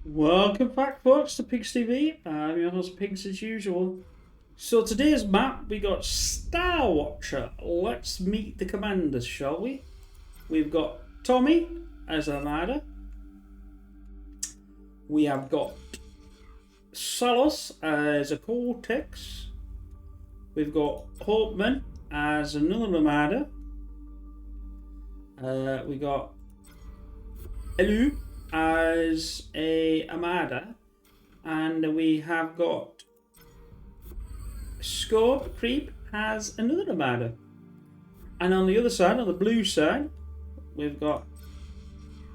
Welcome back, folks, to Pigs TV. I'm your host, Pigs, as usual. So today's map, we got StarWatcher. Let's meet the commanders, shall we? We've got Tommy as an armada. We have got Salos as a Cortex. We've got Hopeman as another armada. We got Elu as a armada, and we have got Scope Creep as another armada. And on the other side, on the blue side, we've got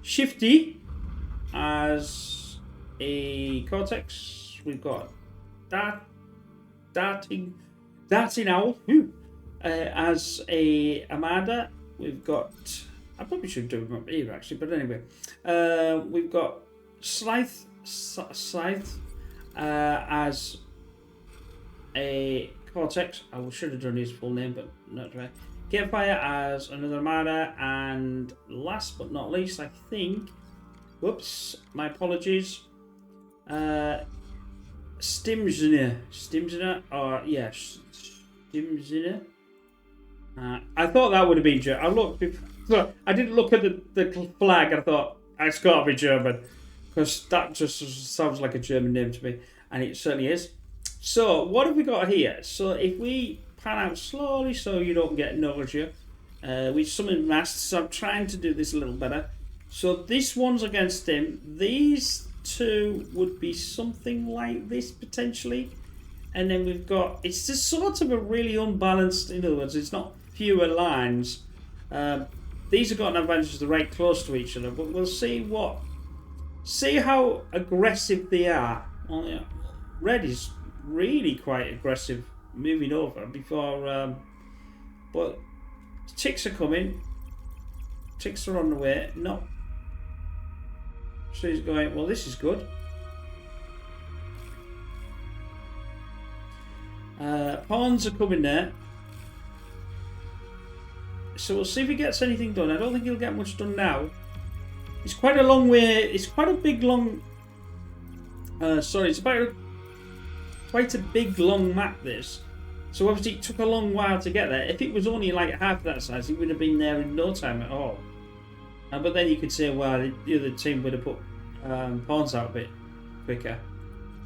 Shifty as a Cortex. We've got Darting Owl as a armada. We've got, I probably should do them here actually, but anyway, we've got Scythe as a Cortex. I should have done his full name, but not right. Gatefire as another armada, and last but not least, I think, whoops, my apologies, Stimziner, or yes, Stimziner. I thought that would have been German. I looked before, I didn't look at the flag, and I thought it's got to be German because that just sounds like a German name to me, and it certainly is. So what have we got here? So if we pan out slowly so you don't get nausea, we summon masks. So I'm trying to do this a little better. So this one's against him. These two would be something like this potentially, and then we've got, it's just sort of a really unbalanced. In other words, it's not fewer lines. These have got an advantage, they're right close to each other, but we'll see how aggressive they are. Oh, yeah. Red is really quite aggressive moving over before, but ticks are coming. Ticks are on the way. No. So he's going, well, this is good. Pawns are coming there. So we'll see if he gets anything done. I don't think he'll get much done now. It's quite a long way. It's quite a big long. Sorry, it's quite a big long map. This. So obviously it took a long while to get there. If it was only like half that size, he would have been there in no time at all. But then you could say, well, the other team would have put pawns out a bit quicker.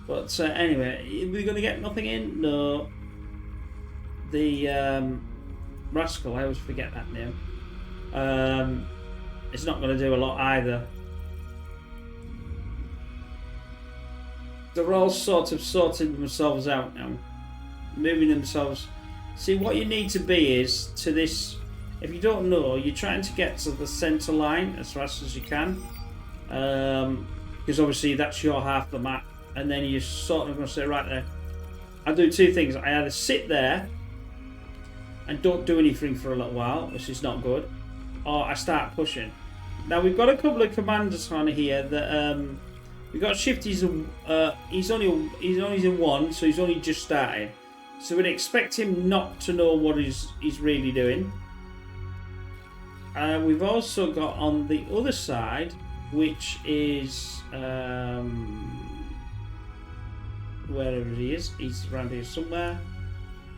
But anyway, are we going to get nothing in? No. The Rascal, I always forget that name. It's not going to do a lot either. They're all sort of sorting themselves out now. Moving themselves. See, what you need to be is to this. If you don't know, you're trying to get to the centre line as fast as you can. Because obviously that's your half the map. And then you're sort of going to say, right there, I do two things. I either sit there and don't do anything for a little while, which is not good, or I start pushing. Now we've got a couple of commanders on here that we've got Shifty's. He's only in one, so he's only just starting. So we'd expect him not to know what he's really doing. We've also got on the other side, which is wherever he is. He's around here somewhere.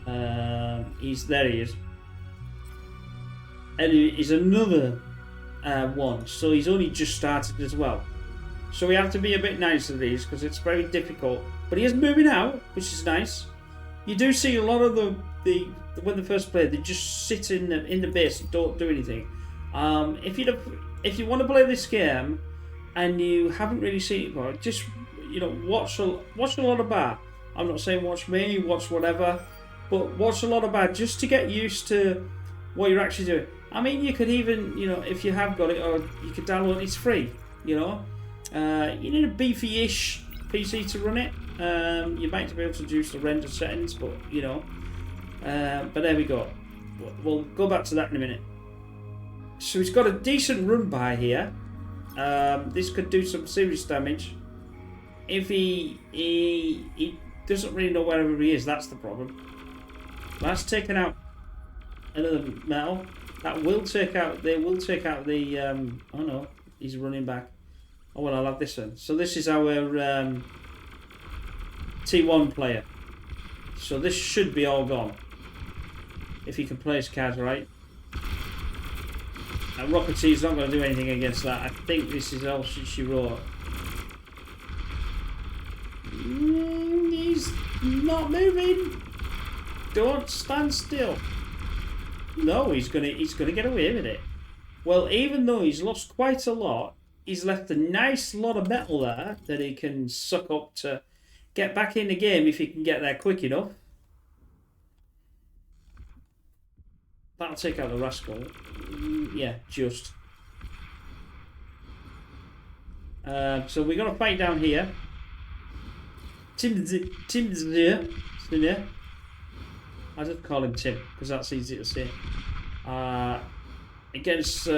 There he is. And he's another one, so he's only just started as well. So we have to be a bit nice to these because it's very difficult. But he is moving out, which is nice. You do see a lot of the when they first play, they just sit in the base and don't do anything. If you want to play this game and you haven't really seen it before, just watch a lot of bar. I'm not saying watch me, watch whatever, but watch a lot of bar just to get used to what you're actually doing. I mean, you could even, if you have got it, or you could download it. It's free. You need a beefy-ish PC to run it. You might be able to reduce the render settings, but but there we go. We'll go back to that in a minute. So he's got a decent run by here. This could do some serious damage. If he doesn't really know wherever he is, that's the problem. That's taken out another metal. That will take out. They will take out the. Oh no, he's running back. Oh well, I'll have this one. So this is our T1 player. So this should be all gone. If he can play his cards right. And Rocket T is not going to do anything against that. I think this is all she wrote. He's not moving. Don't stand still. No, he's gonna get away with it. Well, even though he's lost quite a lot, he's left a nice lot of metal there that he can suck up to get back in the game if he can get there quick enough. That'll take out the rascal. Yeah, just. So we're gonna fight down here. Tim's here. I just call him Tim because that's easy to say. Against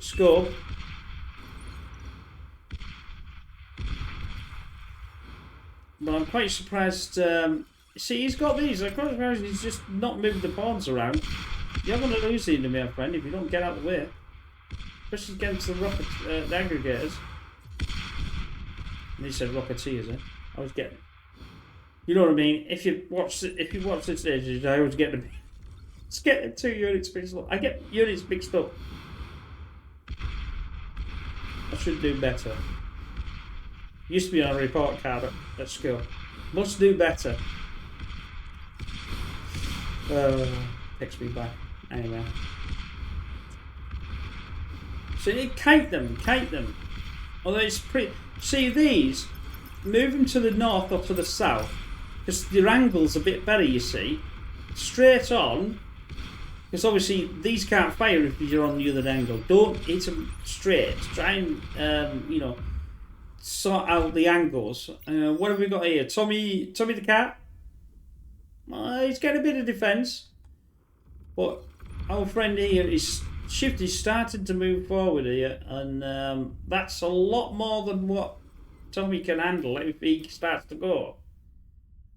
Scope. But I'm quite surprised. See, he's got these. I'm quite surprised he's just not moved the pawns around. You're going to lose the enemy, my friend, if you don't get out of the way. Especially against the rocket, the aggregators. And he said Rocketeers, eh? I was getting. You know what I mean? If you watch this stage, I always get them. Just get the 2 units mixed up. I get units mixed up. I should do better. Used to be on a report card at school. Must do better. Takes me back. Anyway. So you kite them. Although it's pretty. See these? Move them to the north or to the south. Because their angle's a bit better, you see. Straight on. Because obviously these can't fire if you're on the other angle. Don't hit them straight. Try and, you know, sort out the angles. What have we got here? Tommy the cat. He's getting a bit of defence. But our friend here is Shift is starting to move forward here. And that's a lot more than what Tommy can handle if he starts to go.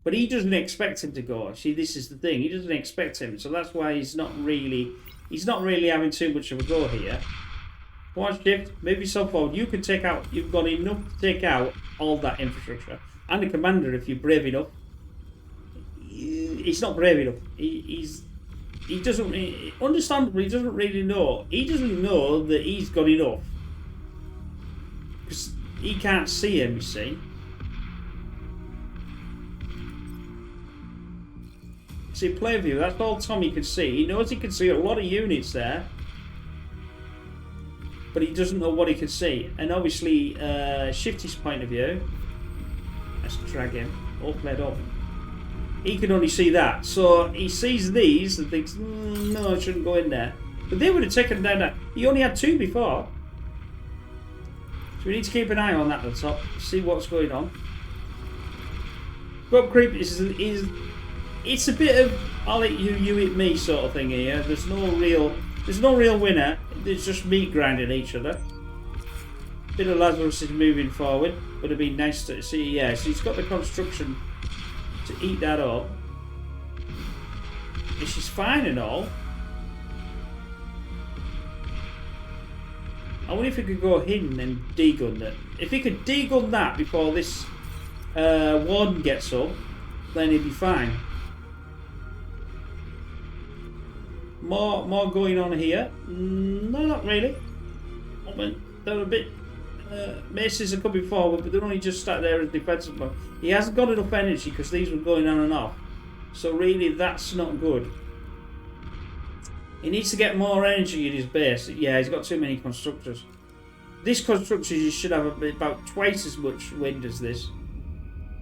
But he doesn't expect him to go. See, this is the thing. He doesn't expect him. So that's why he's not really having too much of a go here. One Shift, move yourself forward. You can take out, you've got enough to take out all that infrastructure. And the commander, if you're brave enough. He's not brave enough. He doesn't, understandably, he doesn't really know. He doesn't know that he's got enough. Because he can't see him, you see. See, player view, that's all Tommy can see. He knows he can see a lot of units there. But he doesn't know what he can see. And obviously, Shifty's point of view. Let's drag him. All played up. He can only see that. So he sees these and thinks, no, I shouldn't go in there. But they would have taken down that. He only had 2 before. So we need to keep an eye on that at the top. See what's going on. Grub Creep is it's a bit of I'll eat you, you eat me sort of thing here. There's no real winner. There's just meat grinding each other. Bit of Lazarus is moving forward. Would have been nice to see. Yeah, so he's got the construction to eat that up. Which is fine and all. I wonder if he could go hidden and degun that. If he could degun that before this warden gets up, then he'd be fine. More going on here. No, not really. They're a bit. Maces are coming forward, but they're only just sat there as defensive mode. He hasn't got enough energy because these were going on and off. So really, that's not good. He needs to get more energy in his base. Yeah, he's got too many constructors. This constructor you should have about twice as much wind as this.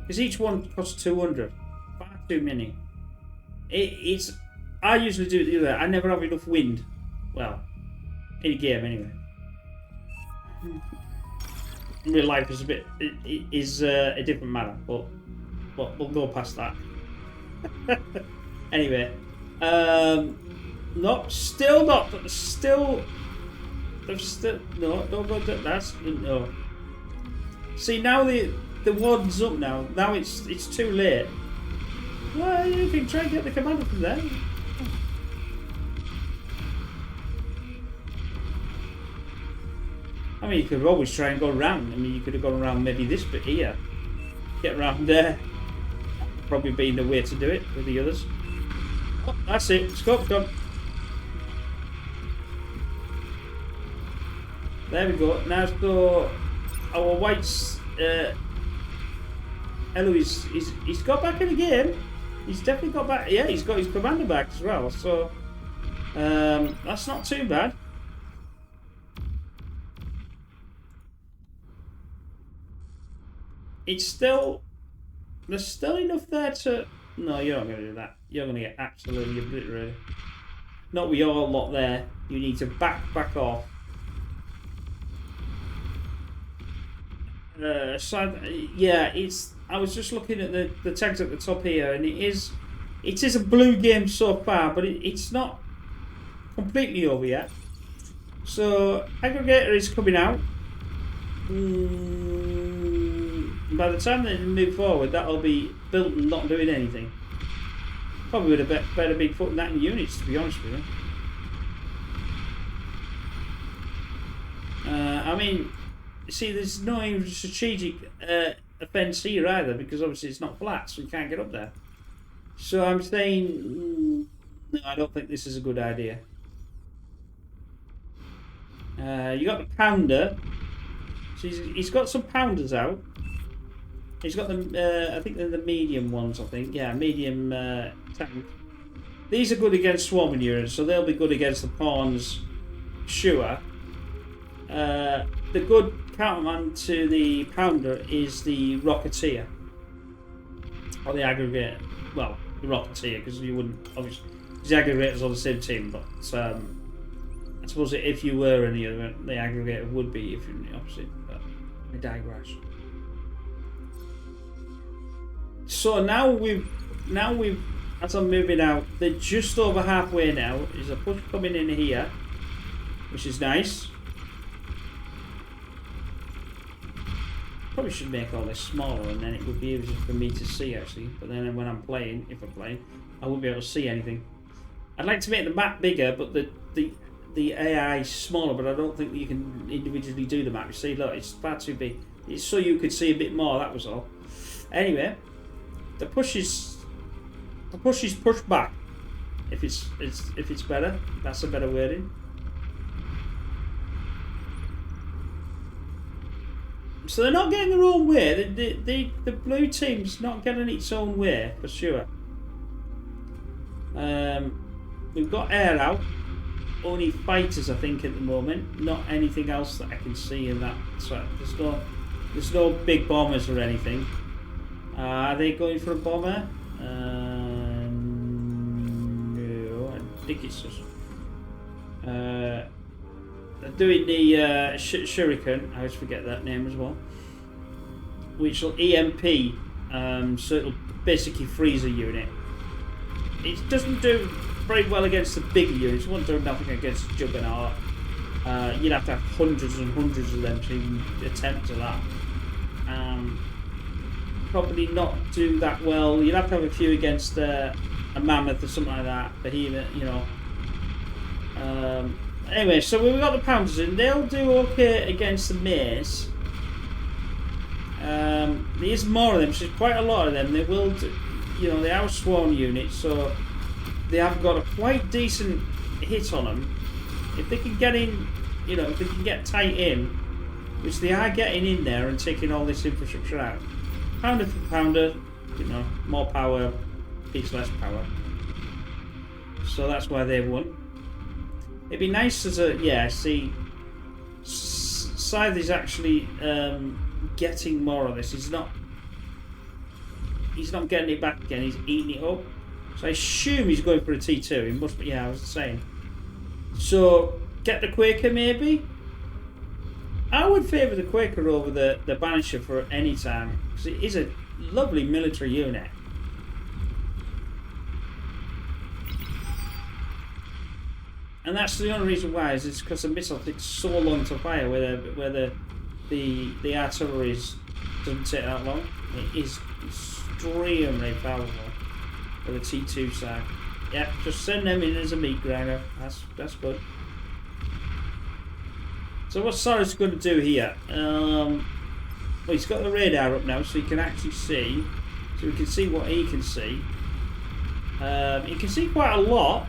Because each one costs 200. Far too many. It's. I usually do it the other way. I never have enough wind. Well, in a game anyway. In real life is a bit is a different matter, but we'll go past that. Anyway, no, still not. Still, no. Don't go. That's no. See now the warden's up now. Now it's too late. Well, you can try and get the commander from there. I mean, you could always try and go around. I mean, you could have gone around maybe this bit here. Get around there. Probably been the way to do it with the others. Oh, that's it. Scope's gone. There we go. Now, so our white's Eloise, he's got back in the game. He's definitely got back. Yeah, he's got his commander back as well. So that's not too bad. It's still, there's still enough there to. No, you're not going to do that. You're going to get absolutely obliterated. Not with your lot there. You need to back off. So yeah, it's. I was just looking at the text at the top here, and it is a blue game so far, but it's not completely over yet. So aggregator is coming out. By the time they move forward, that'll be built and not doing anything. Probably would have better be putting that in units, to be honest with you. I mean, see, there's no even strategic offence here either, because obviously it's not flat, so you can't get up there. So I'm saying, no, I don't think this is a good idea. You got the pounder. So he's got some pounders out. He's got them, I think they're the medium ones, I think. Yeah, medium tank. These are good against swarming units, so they'll be good against the pawns, sure. The good counterman to the pounder is the rocketeer. Or the aggregator. Well, the rocketeer, because you wouldn't, obviously, the aggregator's on the same team, but I suppose if you were in the other, the aggregator would be if you're in the opposite, but I digress. So now we've, as I'm moving out, they're just over halfway now. There's a push coming in here, which is nice. Probably should make all this smaller, and then it would be easier for me to see actually. But then when I'm playing, if I'm playing, I won't be able to see anything. I'd like to make the map bigger, but the AI is smaller. But I don't think you can individually do the map. You see, look, it's far too big. It's so you could see a bit more. That was all. Anyway. The push is pushed back. If it's better, that's a better wording. So they're not getting their own way. The blue team's not getting its own way for sure. We've got air out. Only fighters, I think, at the moment. Not anything else that I can see in that. So there's no big bombers or anything. Are they going for a bomber? No, I think it's just. They're doing the shuriken. I always forget that name as well. Which will EMP, so it'll basically freeze a unit. It doesn't do very well against the bigger units. It won't do nothing against Juggernaut. You'd have to have hundreds and hundreds of them to even attempt to that. Probably not do that well. You'd have to have a few against a mammoth or something like that. Behemoth, you know. Anyway, so we've got the pounders in. They'll do okay against the mace. There's more of them. So there's quite a lot of them. They will, you know, they are swarm units, so they have got a quite decent hit on them. If they can get in, you know, if they can get tight in, which they are getting in there and taking all this infrastructure out. Pounder for pounder, you know, more power, piece less power. So that's why they won. It'd be nice as a, yeah, see, Scythe is actually getting more of this. He's not getting it back again, he's eating it up. So I assume he's going for a T2, he must be, yeah, I was saying. So, get the Quaker maybe? I would favour the Quaker over the Banisher for any time, because it is a lovely military unit. And that's the only reason why, is because the missile takes so long to fire, where the artillery doesn't take that long. It is extremely powerful for the T2 side. Yeah, just send them in as a meat grinder. That's good. So So what Sarah's going to do here? Well, he's got the radar up now, so he can actually see. So we can see what he can see. He can see quite a lot,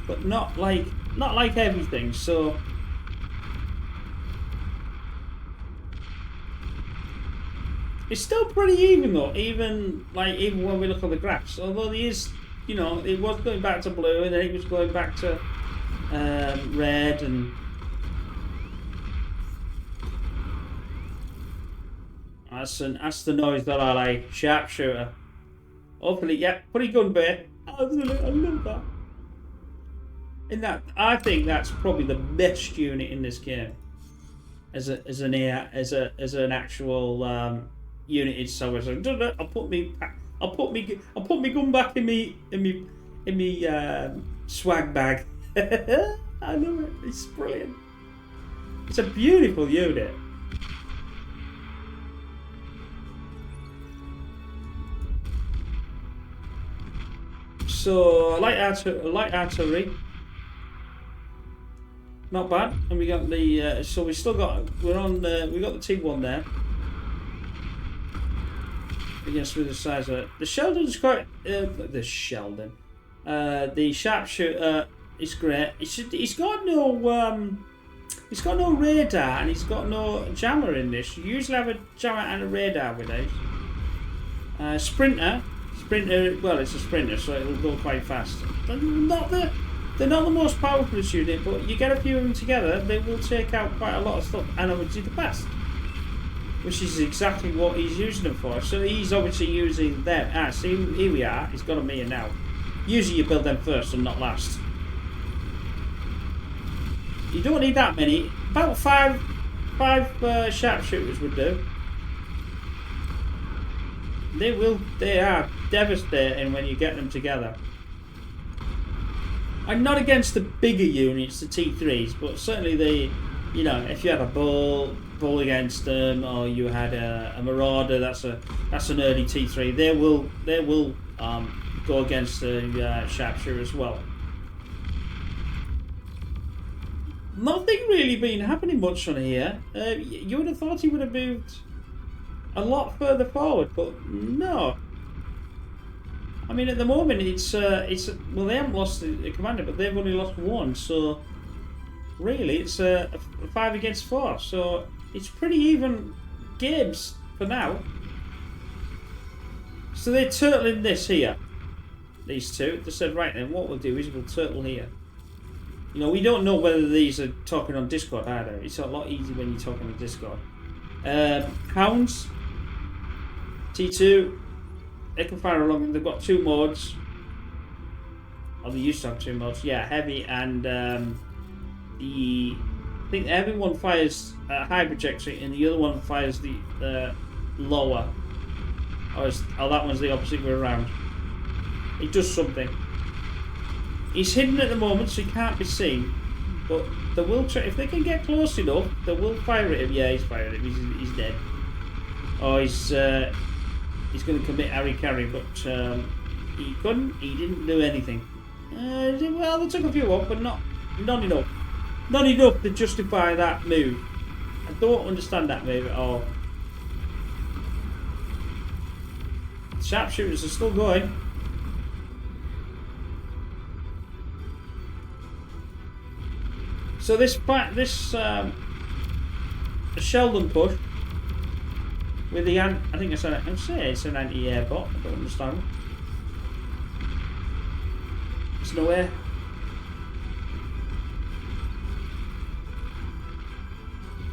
but not like everything. So it's still pretty even though. Even when we look at the graphs, although he is, you know, it was going back to blue and then it was going back to red and. That's the noise that I like. Sharpshooter. Hopefully, yeah. Pretty gun bait. I love that. In that, I think that's probably the best unit in this game. As an actual unit itself. So I'll put me gun back in me swag bag. I love it. It's brilliant. It's a beautiful unit. So light artillery, not bad, and we got the so we still got we got the T1 there. Against with the size of it. The Sheldon's quite the sharpshooter is great. He's got no radar and he's got no jammer in this. You usually have a jammer and a radar with these. Sprinter, well, it's a sprinter, so it'll go quite fast. They're not the most powerful unit, but you get a few of them together, they will take out quite a lot of stuff, and obviously the fast, which is exactly what he's using them for. So he's obviously using them. See, here we are. He's got them here now. Usually you build them first and not last. You don't need that many. About five sharpshooters would do. They are devastating when you get them together. I'm not against the bigger units, the T3s, but certainly if you had a bull against them, or you had a marauder, that's an early T3. They will go against the sharpshooter as well. Nothing really been happening much on here. You would have thought he would have moved a lot further forward, but no. I mean, at the moment, it's well, they haven't lost the commander, but they've only lost one, so really, it's a 5 against 4, so it's pretty even games for now. So they're turtling this here, these two. They said, right then, what we'll do is we'll turtle here. You know, we don't know whether these are talking on Discord either. It's a lot easier when you're talking on Discord. Hounds. T2, they can fire along. They've got 2 modes. Or they used to have 2 modes. Yeah, heavy and I think the heavy one fires high trajectory, and the other one fires the lower. Or that one's the opposite way around. It does something. He's hidden at the moment, so he can't be seen. But they will try, if they can get close enough, they will fire at him. Yeah, he's fired at him. He's dead. Oh, he's going to commit Harry Carry, but he couldn't. He didn't do anything. Well, they took a few off, but not enough. Not enough to justify that move. I don't understand that move at all. Sharpshooters are still going. So this Sheldon push with the I think it's an anti-air bot. I don't understand. It's nowhere.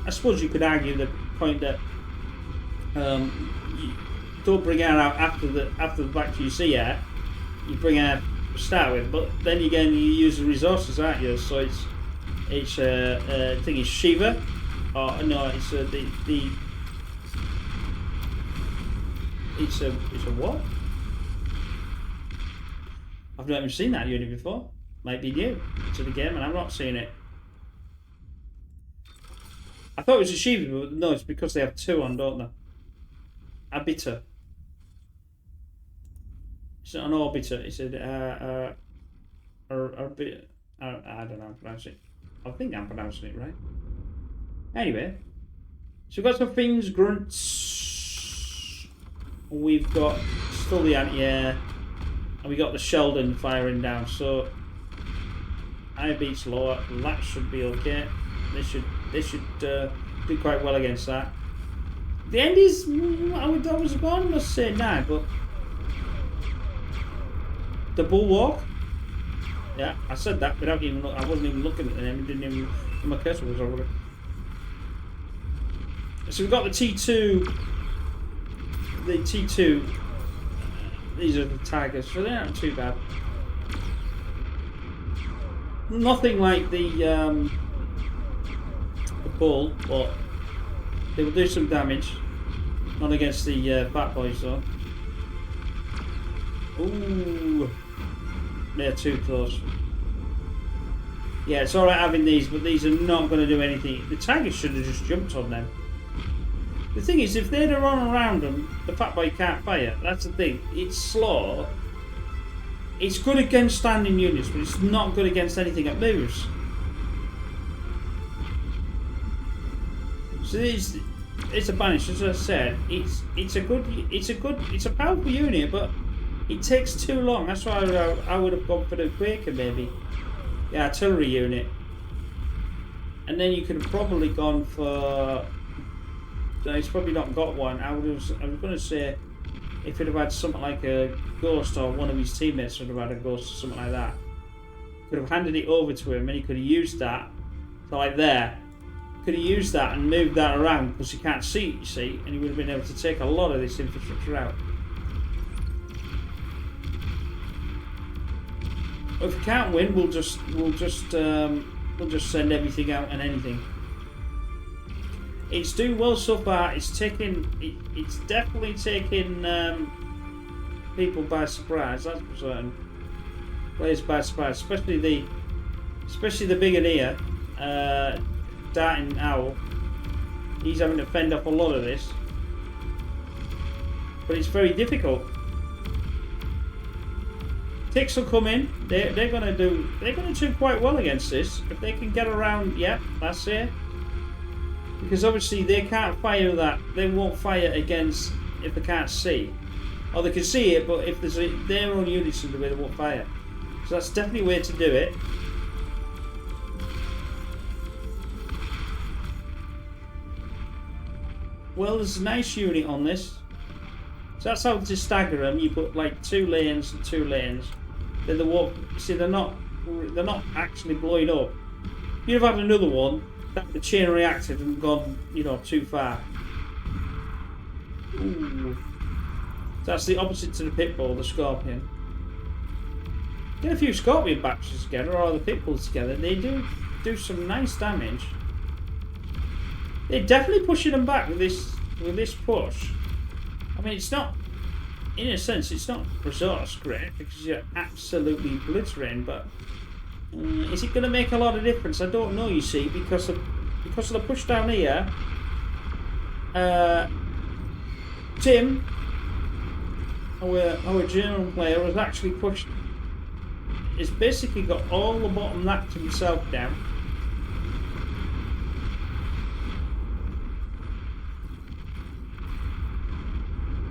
I suppose you could argue the point that you don't bring air out after the fact you see air. You bring air to start with, but then again you use the resources, aren't you? So it's I think it's Shiva. Oh no, it's it's a what? I've not even seen that unit before. Might be new to the game, and I'm not seeing it. I thought it was a Shiva, but no, it's because they have 2 on, don't they? Arbiter. It's not an orbiter. It's an arbiter. I don't know how to pronounce it. I think I'm pronouncing it right. Anyway, so we've got some things, grunts. We've got still the anti-air, and we got the Sheldon firing down. So high beats lower. That should be okay. They should do quite well against that. The end is I was going to say 9, but the bulwark. Yeah, I said that without even. I wasn't even looking at them. Didn't even. My cursor was already. So we've got the T2. The T2. These are the Tigers, so they're not too bad. Nothing like the Bull, but they will do some damage. Not against the Fat Boys though. Ooh. They're too close. Yeah, it's alright having these, but these are not going to do anything. The Tigers should have just jumped on them. The thing is, if they'd have run around them, the Fat Boy can't fire. That's the thing. It's slow. It's good against standing units, but it's not good against anything that moves. So it's a banish, as I said. It's a powerful unit, but it takes too long. That's why I would have gone for the Quaker maybe. The artillery unit. And then you could have probably gone for... He's probably not got one. I was going to say if he'd have had something like a Ghost, or one of his teammates would have had a Ghost or something like that. Could have handed it over to him and he could have used that. So like there. Could have used that and moved that around because he can't see it, you see, and he would have been able to take a lot of this infrastructure out. But if we can't win, we'll just send everything out and anything. It's doing well so far. It's definitely taking people by surprise. That's for certain. Players by surprise, especially the Brigadier, Darting Owl. He's having to fend off a lot of this, but it's very difficult. Ticks will come in. They're gonna do quite well against this if they can get around. Yeah, that's it. Because obviously they can't fire that. They won't fire against if they can't see, or they can see it, but if there's their own units in the way, they won't fire. So that's definitely a way to do it. Well, there's a nice unit on this. So that's how to stagger them. You put like 2 lanes and 2 lanes. Then they won't. See, they're not actually blowing up. You'd have had another one that the chain reacted and gone, too far. Ooh. So that's the opposite to the Pitbull, the Scorpion. Get a few Scorpion batches together, or the Pitbulls together. They do some nice damage. They're definitely pushing them back with this push. I mean, it's not, in a sense, it's not resource great because you're absolutely blitzering. But is it going to make a lot of difference? I don't know. You see, because of the push down here, Tim, our German player, has actually pushed. He's basically got all the bottom that to himself down.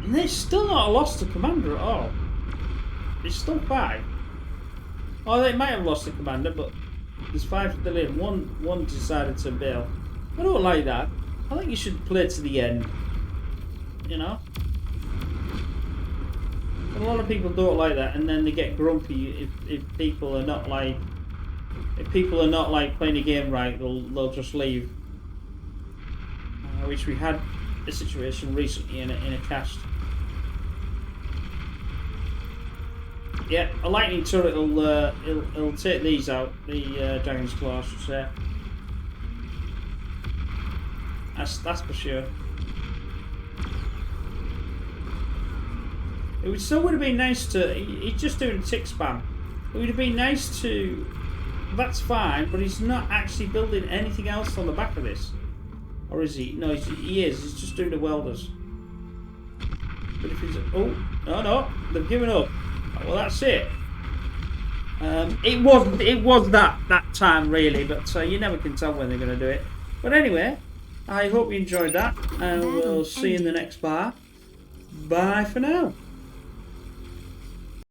And there's still not a loss to commander at all. It's still 5. Oh, they might have lost the commander, but there's 5 still in. One decided to bail. I don't like that. I think you should play to the end. A lot of people don't like that, and then they get grumpy if people are not like playing the game right. They'll just leave. Which we had a situation recently in a cast. Yeah, a lightning turret will take these out. The Dragon's Claw, I should say. That's for sure. It still would have been nice to. He's just doing tick spam. It would have been nice to. That's fine, but he's not actually building anything else on the back of this. Or is he? No, he is. He's just doing the welders. But if he's... Oh, no, they've given up. Well, that's it. It was that time really, but you never can tell when they're going to do it. But anyway, I hope you enjoyed that, and we'll see you in the next bar. Bye for now.